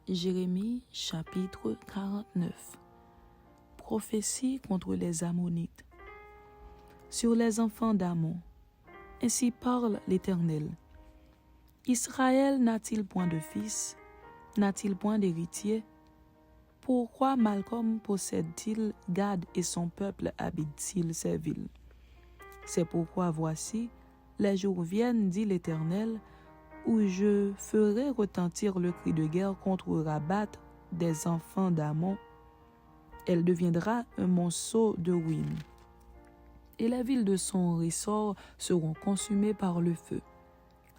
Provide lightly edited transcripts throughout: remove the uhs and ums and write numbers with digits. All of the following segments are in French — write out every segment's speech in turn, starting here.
Jérémie chapitre 49. Prophétie contre les Ammonites. Sur les enfants d'Ammon. Ainsi parle l'Éternel. Israël n'a-t-il point de fils? N'a-t-il point d'héritier? Pourquoi Malcolm possède-t-il Gad et son peuple habite-t-il ces villes? C'est pourquoi voici, les jours viennent, dit l'Éternel, où je ferai retentir le cri de guerre contre Rabat des enfants d'Ammon. Elle deviendra un monceau de ruines, et les villes de son ressort seront consumées par le feu.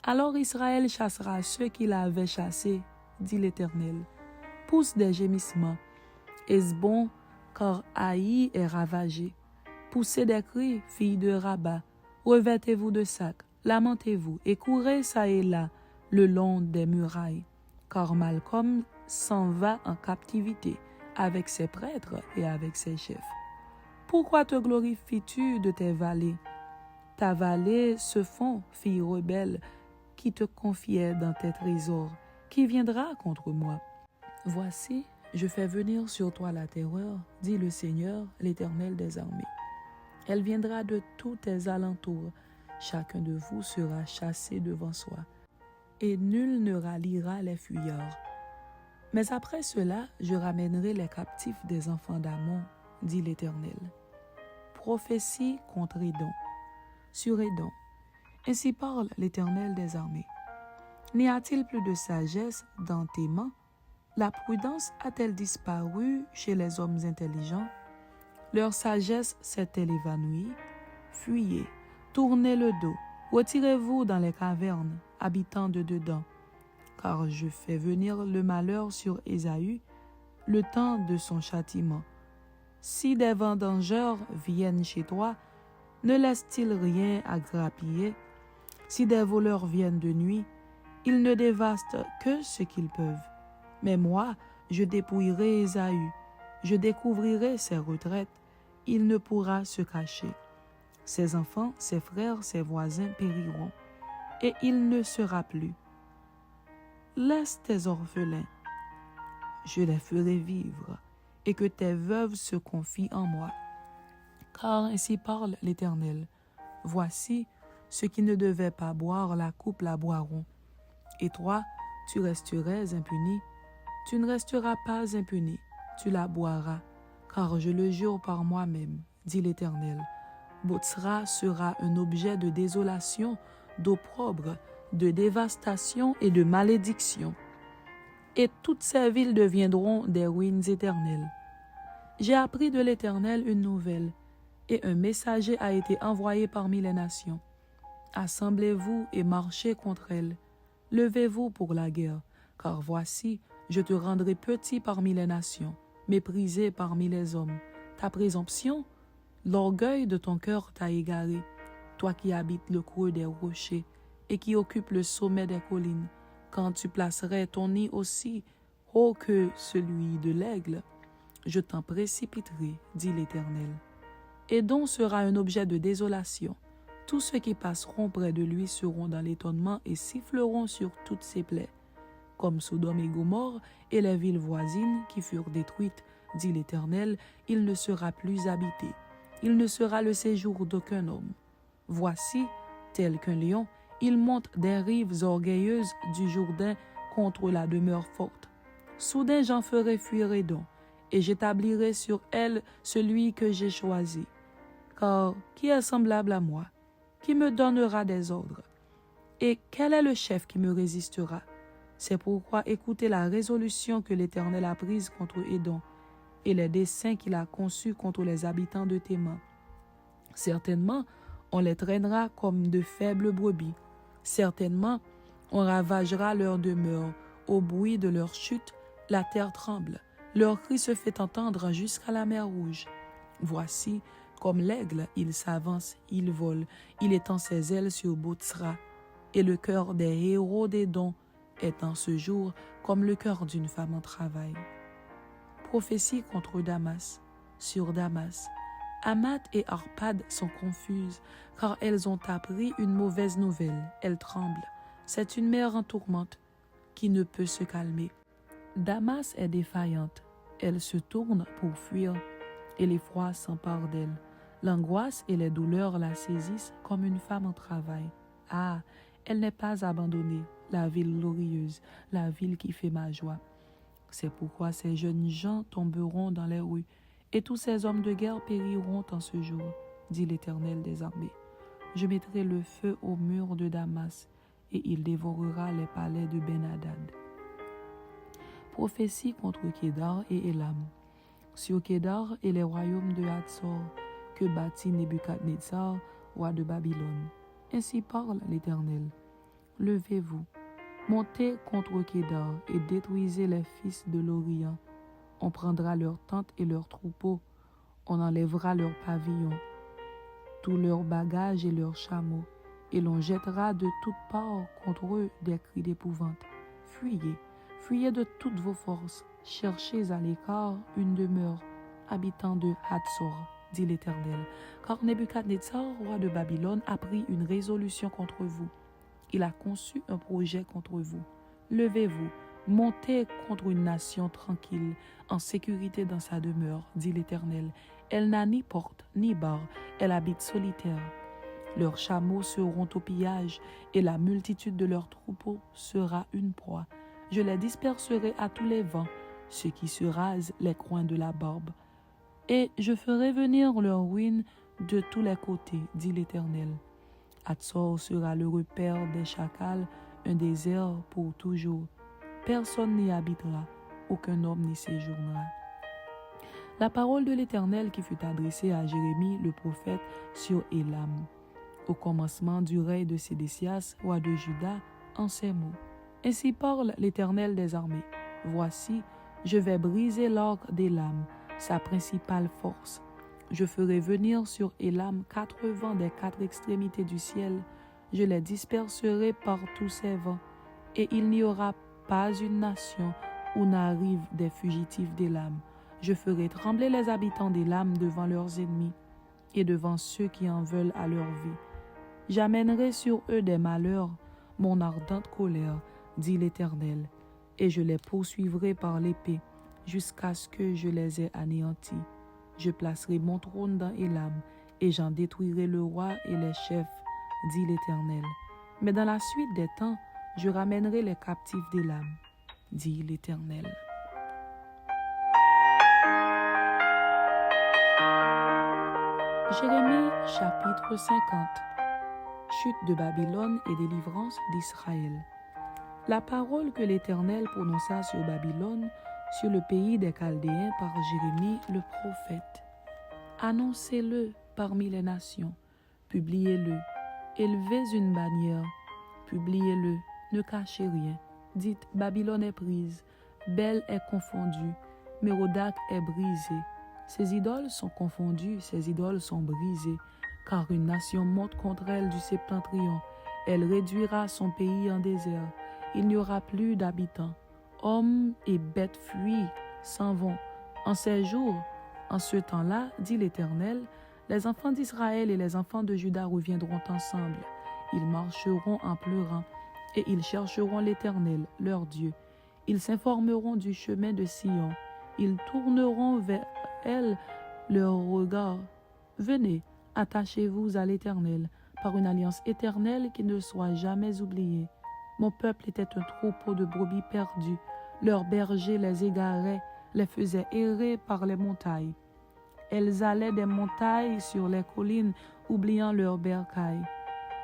Alors Israël chassera ceux qui l'avaient chassé, dit l'Éternel. Pousse des gémissements, Hesbon, car Haï est ravagé. Poussez des cris, filles de Rabat, revêtez-vous de sacs, lamentez-vous et courez çà et là le long des murailles, car Malcolm s'en va en captivité avec ses prêtres et avec ses chefs. Pourquoi te glorifies-tu de tes vallées? Ta vallée se fond, fille rebelle, qui te confiait dans tes trésors, qui viendra contre moi? Voici, je fais venir sur toi la terreur, dit le Seigneur, l'Éternel des armées. Elle viendra de tous tes alentours, chacun de vous sera chassé devant soi, et nul ne ralliera les fuyards. Mais après cela, je ramènerai les captifs des enfants d'Ammon, dit l'Éternel. Prophétie contre Édom. Sur Édom. Ainsi parle l'Éternel des armées. N'y a-t-il plus de sagesse dans tes mains? La prudence a-t-elle disparu chez les hommes intelligents? Leur sagesse s'est-elle évanouie? Fuyez, tournez le dos, retirez-vous dans les cavernes, habitants de dedans, car je fais venir le malheur sur Ésaü, le temps de son châtiment. Si des vendangeurs viennent chez toi, ne laissent-ils rien à grappiller? Si des voleurs viennent de nuit, ils ne dévastent que ce qu'ils peuvent. Mais moi, je dépouillerai Ésaü, je découvrirai ses retraites, il ne pourra se cacher. Ses enfants, ses frères, ses voisins périront, et il ne sera plus. Laisse tes orphelins, je les ferai vivre, et que tes veuves se confient en moi. Car ainsi parle l'Éternel. Voici, ceux qui ne devaient pas boire la coupe la boiront. Et toi, tu resterais impuni. Tu ne resteras pas impuni, tu la boiras, car je le jure par moi-même, dit l'Éternel. Bozra sera un objet de désolation, d'opprobre, de dévastation et de malédiction. Et toutes ces villes deviendront des ruines éternelles. J'ai appris de l'Éternel une nouvelle, et un messager a été envoyé parmi les nations. Assemblez-vous et marchez contre elles. Levez-vous pour la guerre, car voici, je te rendrai petit parmi les nations, méprisé parmi les hommes. Ta présomption, l'orgueil de ton cœur t'a égaré, toi qui habites le creux des rochers et qui occupes le sommet des collines, quand tu placerais ton nid aussi haut que celui de l'aigle, je t'en précipiterai, dit l'Éternel. Édom sera un objet de désolation. Tous ceux qui passeront près de lui seront dans l'étonnement et siffleront sur toutes ses plaies. Comme Sodome et Gomorrhe et les villes voisines qui furent détruites, dit l'Éternel, il ne sera plus habité. Il ne sera le séjour d'aucun homme. Voici, tel qu'un lion, il monte des rives orgueilleuses du Jourdain contre la demeure forte. Soudain j'en ferai fuir Édom, et j'établirai sur elle celui que j'ai choisi. Car qui est semblable à moi? Qui me donnera des ordres? Et quel est le chef qui me résistera? C'est pourquoi écoutez la résolution que l'Éternel a prise contre Édom et les desseins qu'il a conçus contre les habitants de Théman. Certainement, on les traînera comme de faibles brebis. Certainement, on ravagera leur demeure. Au bruit de leur chute, la terre tremble. Leur cri se fait entendre jusqu'à la mer Rouge. Voici, comme l'aigle, il s'avance, il vole, il étend ses ailes sur Bozra. Et le cœur des héros d'Édom est en ce jour comme le cœur d'une femme en travail. Prophétie contre Damas. Sur Damas. Hamath et Arpad sont confuses, car elles ont appris une mauvaise nouvelle. Elles tremblent. C'est une mer en tourmente qui ne peut se calmer. Damas est défaillante. Elle se tourne pour fuir et l'effroi s'empare d'elle. L'angoisse et les douleurs la saisissent comme une femme en travail. Ah, elle n'est pas abandonnée, la ville glorieuse, la ville qui fait ma joie. C'est pourquoi ces jeunes gens tomberont dans les rues, et tous ces hommes de guerre périront en ce jour, dit l'Éternel des armées. Je mettrai le feu au mur de Damas, et il dévorera les palais de Ben-Hadad. Prophétie contre Kédar et Élam. Sur Kédar et les royaumes de Hatzor, que bâtit Nebuchadnezzar, roi de Babylone. Ainsi parle l'Éternel. Levez-vous, montez contre Kédar et détruisez les fils de l'Orient. On prendra leurs tentes et leurs troupeaux, on enlèvera leurs pavillons, tous leurs bagages et leurs chameaux, et l'on jettera de toutes parts contre eux des cris d'épouvante. Fuyez, fuyez de toutes vos forces, cherchez à l'écart une demeure, habitants de Hatzor, dit l'Éternel, car Nebuchadnezzar, roi de Babylone, a pris une résolution contre vous. Il a conçu un projet contre vous. Levez-vous, montez contre une nation tranquille, en sécurité dans sa demeure, dit l'Éternel. Elle n'a ni porte, ni barre, elle habite solitaire. Leurs chameaux seront au pillage, et la multitude de leurs troupeaux sera une proie. Je les disperserai à tous les vents, ceux qui se rasent les coins de la barbe. Et je ferai venir leur ruine de tous les côtés, dit l'Éternel. Hatzor sera le repère des chacals, un désert pour toujours. Personne n'y habitera, aucun homme n'y séjournera. La parole de l'Éternel qui fut adressée à Jérémie le prophète sur Élam, au commencement du règne de Sédécias, roi de Juda, en ces mots. Ainsi parle l'Éternel des armées. Voici, je vais briser l'arc d'Élam, sa principale force. Je ferai venir sur Élam 4 vents des 4 extrémités du ciel. Je les disperserai par tous ces vents, et il n'y aura pas une nation où n'arrivent des fugitifs d'Élam. Je ferai trembler les habitants d'Élam devant leurs ennemis et devant ceux qui en veulent à leur vie. J'amènerai sur eux des malheurs, mon ardente colère, dit l'Éternel, et je les poursuivrai par l'épée jusqu'à ce que je les ai anéantis. Je placerai mon trône dans Élam, et j'en détruirai le roi et les chefs, dit l'Éternel. Mais dans la suite des temps, je ramènerai les captifs d'Élam, dit l'Éternel. Jérémie chapitre 50. Chute de Babylone et délivrance d'Israël. La parole que l'Éternel prononça sur Babylone, sur le pays des Chaldéens par Jérémie le prophète. Annoncez-le parmi les nations, publiez-le, élevez une bannière, publiez-le, ne cachez rien. Dites, Babylone est prise, Bel est confondue, Mérodach est brisé. Ses idoles sont confondues, ses idoles sont brisées, car une nation monte contre elle du septentrion. Elle réduira son pays en désert. Il n'y aura plus d'habitants. Hommes et bêtes fuient, s'en vont. En ces jours, en ce temps-là, dit l'Éternel, les enfants d'Israël et les enfants de Juda reviendront ensemble. Ils marcheront en pleurant, et ils chercheront l'Éternel, leur Dieu. Ils s'informeront du chemin de Sion. Ils tourneront vers elle leur regard. Venez, attachez-vous à l'Éternel, par une alliance éternelle qui ne soit jamais oubliée. Mon peuple était un troupeau de brebis perdues. Leurs bergers les égaraient, les faisaient errer par les montagnes. Elles allaient des montagnes sur les collines, oubliant leurs bercailles.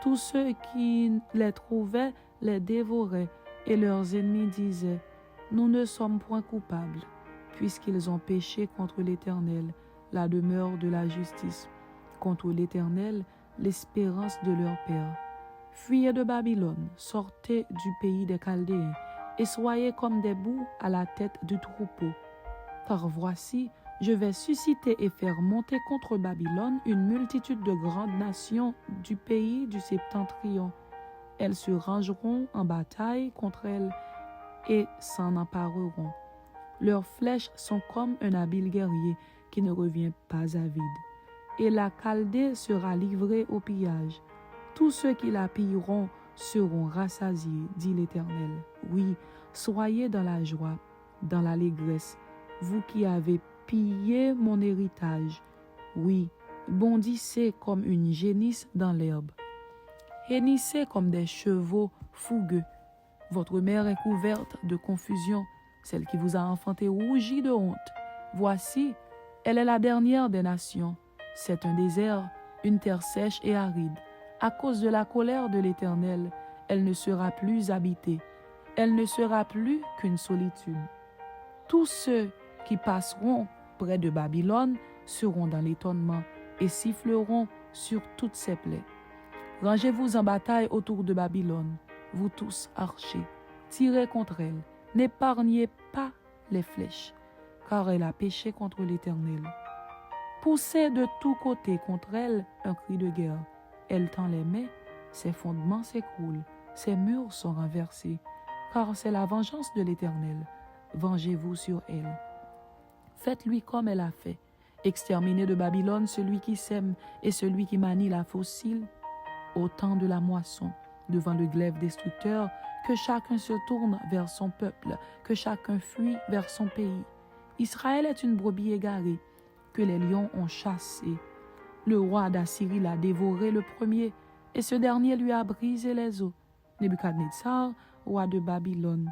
Tous ceux qui les trouvaient les dévoraient, et leurs ennemis disaient, « Nous ne sommes point coupables, puisqu'ils ont péché contre l'Éternel, la demeure de la justice, contre l'Éternel, l'espérance de leur père. Fuyez de Babylone, sortez du pays des Chaldéens, et soyez comme des boucs à la tête du troupeau. Car voici, je vais susciter et faire monter contre Babylone une multitude de grandes nations du pays du septentrion. Elles se rangeront en bataille contre elle et s'en empareront. Leurs flèches sont comme un habile guerrier qui ne revient pas à vide. Et la Chaldée sera livrée au pillage. Tous ceux qui la pilleront seront rassasiés, dit l'Éternel. Oui, soyez dans la joie. dans l'allégresse, vous qui avez pillé mon héritage. Oui, bondissez comme une génisse dans l'herbe. Hennissez comme des chevaux fougueux. Votre mère est couverte de confusion, celle qui vous a enfanté rougit de honte. Voici, elle est la dernière des nations. C'est un désert, une terre sèche et aride. À cause de la colère de l'Éternel, elle ne sera plus habitée. Elle ne sera plus qu'une solitude. Tous ceux qui passeront près de Babylone seront dans l'étonnement et siffleront sur toutes ses plaies. Rangez-vous en bataille autour de Babylone, vous tous archers, tirez contre elle, n'épargnez pas les flèches, car elle a péché contre l'Éternel. Poussez de tous côtés contre elle un cri de guerre. Elle tend les mains, ses fondements s'écroulent, ses murs sont renversés, car c'est la vengeance de l'Éternel. Vengez-vous sur elle. Faites-lui comme elle a fait. Exterminez de Babylone celui qui sème et celui qui manie la faucille. Au temps de la moisson, devant le glaive destructeur, que chacun se tourne vers son peuple, que chacun fuit vers son pays. Israël est une brebis égarée, que les lions ont chassée. Le roi d'Assyrie l'a dévoré le premier, et ce dernier lui a brisé les os. Nebuchadnezzar, roi de Babylone.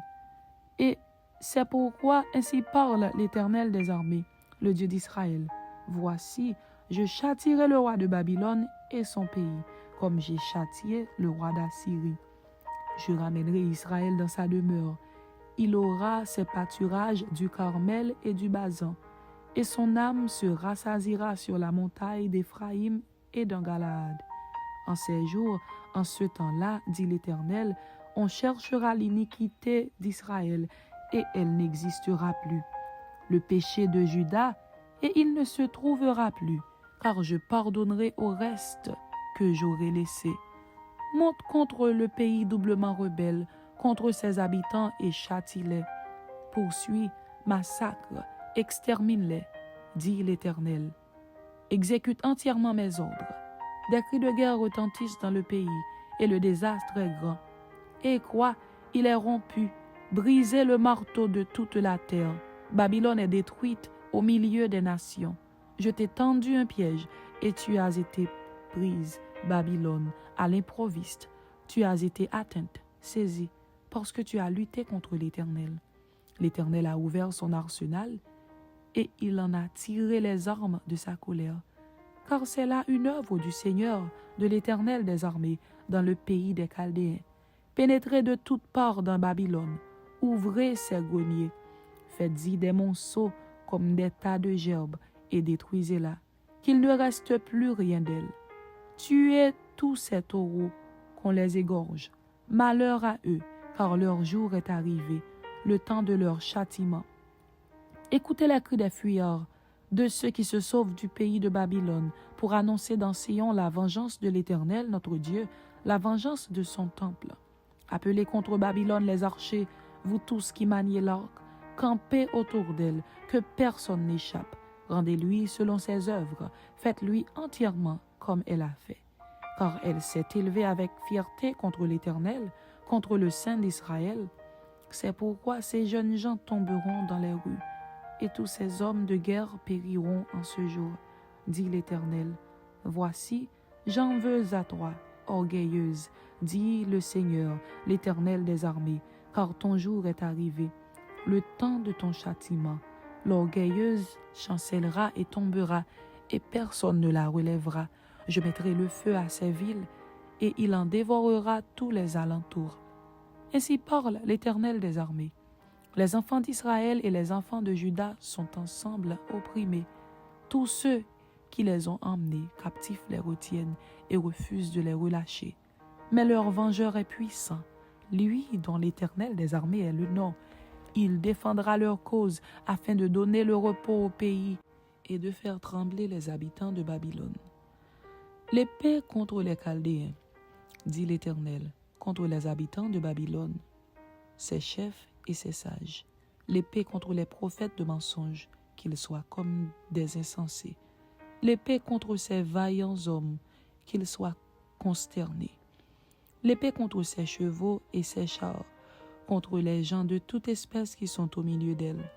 Et c'est pourquoi ainsi parle l'Éternel des armées, le Dieu d'Israël. Voici, je châtierai le roi de Babylone et son pays, comme j'ai châtié le roi d'Assyrie. Je ramènerai Israël dans sa demeure. Il aura ses pâturages du Carmel et du Basan, et son âme se rassasiera sur la montagne d'Éphraïm et dans Galaad. En ces jours, en ce temps-là, dit l'Éternel, on cherchera l'iniquité d'Israël, et elle n'existera plus. Le péché de Juda, et il ne se trouvera plus, car je pardonnerai au reste que j'aurai laissé. Monte contre le pays doublement rebelle, contre ses habitants et châtie-les. Poursuis, massacre, extermine-les, dit l'Éternel. Exécute entièrement mes ordres. Des cris de guerre retentissent dans le pays, et le désastre est grand. Et quoi, il est rompu, brisez le marteau de toute la terre. Babylone est détruite au milieu des nations. Je t'ai tendu un piège, et tu as été prise, Babylone, à l'improviste. Tu as été atteinte, saisie, parce que tu as lutté contre l'Éternel. L'Éternel a ouvert son arsenal, et il en a tiré les armes de sa colère. Car c'est là une œuvre du Seigneur, de l'Éternel des armées, dans le pays des Chaldéens. Pénétrez de toutes parts dans Babylone, ouvrez ses greniers, faites-y des monceaux comme des tas de gerbes, et détruisez-la, qu'il ne reste plus rien d'elle. Tuez tous ces taureaux, qu'on les égorge. Malheur à eux, car leur jour est arrivé, le temps de leur châtiment. Écoutez les cris des fuyards, de ceux qui se sauvent du pays de Babylone, pour annoncer dans Sion la vengeance de l'Éternel, notre Dieu, la vengeance de son temple. Appelez contre Babylone les archers, vous tous qui maniez l'arc, campez autour d'elle, que personne n'échappe. Rendez-lui selon ses œuvres, faites-lui entièrement comme elle a fait. Car elle s'est élevée avec fierté contre l'Éternel, contre le Saint d'Israël. C'est pourquoi ces jeunes gens tomberont dans les rues, et tous ces hommes de guerre périront en ce jour, dit l'Éternel. Voici, j'en veux à toi, orgueilleuse, dit le Seigneur, l'Éternel des armées, car ton jour est arrivé, le temps de ton châtiment. L'orgueilleuse chancellera et tombera, et personne ne la relèvera. Je mettrai le feu à ces villes, et il en dévorera tous les alentours. Ainsi parle l'Éternel des armées. Les enfants d'Israël et les enfants de Juda sont ensemble opprimés. Tous ceux qui les ont emmenés captifs les retiennent et refusent de les relâcher. Mais leur vengeur est puissant, lui dont l'Éternel des armées est le nom. Il défendra leur cause afin de donner le repos au pays et de faire trembler les habitants de Babylone. L'épée contre les Chaldéens, dit l'Éternel, contre les habitants de Babylone, ses chefs et ses sages. L'épée contre les prophètes de mensonges, qu'ils soient comme des insensés. L'épée contre ces vaillants hommes, qu'ils soient consternés. L'épée contre ses chevaux et ses chars, contre les gens de toute espèce qui sont au milieu d'elle,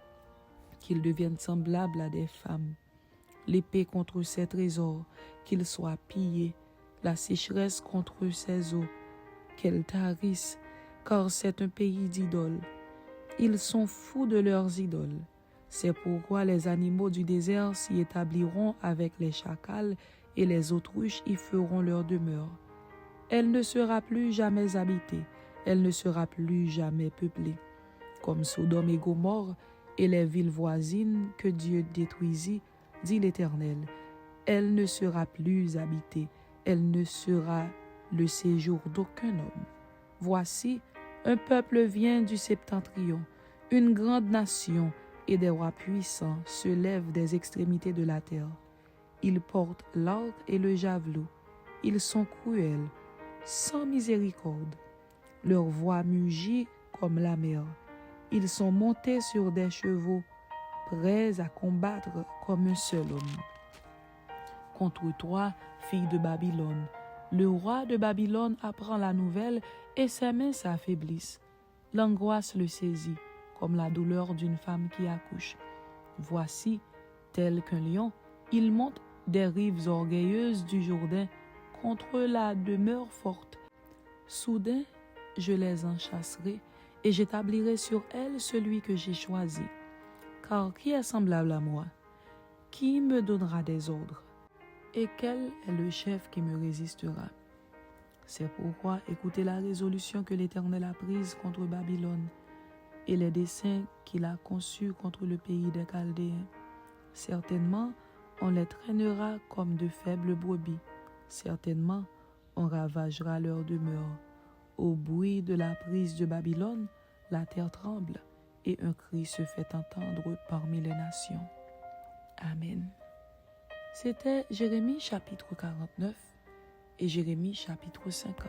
qu'ils deviennent semblables à des femmes. L'épée contre ses trésors, qu'ils soient pillés, la sécheresse contre ses eaux, qu'elles tarissent, car c'est un pays d'idoles. Ils sont fous de leurs idoles. C'est pourquoi les animaux du désert s'y établiront avec les chacals, et les autruches y feront leur demeure. Elle ne sera plus jamais habitée, elle ne sera plus jamais peuplée. Comme Sodome et Gomorrhe et les villes voisines que Dieu détruisit, dit l'Éternel, elle ne sera plus habitée, elle ne sera le séjour d'aucun homme. Voici, un peuple vient du septentrion, une grande nation et des rois puissants se lèvent des extrémités de la terre. Ils portent l'arc et le javelot, ils sont cruels, sans miséricorde. Leur voix mugit comme la mer. Ils sont montés sur des chevaux, prêts à combattre comme un seul homme. Contre toi, fille de Babylone, le roi de Babylone apprend la nouvelle et ses mains s'affaiblissent. L'angoisse le saisit, comme la douleur d'une femme qui accouche. Voici, tel qu'un lion, il monte des rives orgueilleuses du Jourdain contre la demeure forte. Soudain, je les enchasserai et j'établirai sur elles celui que j'ai choisi. Car qui est semblable à moi? Qui me donnera des ordres? Et quel est le chef qui me résistera? C'est pourquoi écoutez la résolution que l'Éternel a prise contre Babylone et les desseins qu'il a conçus contre le pays des Chaldéens. Certainement, on les traînera comme de faibles brebis. Certainement, on ravagera leur demeure. Au bruit de la prise de Babylone, la terre tremble et un cri se fait entendre parmi les nations. Amen. C'était Jérémie chapitre 49 et Jérémie chapitre 50.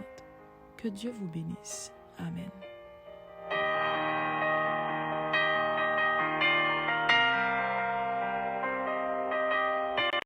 Que Dieu vous bénisse. Amen.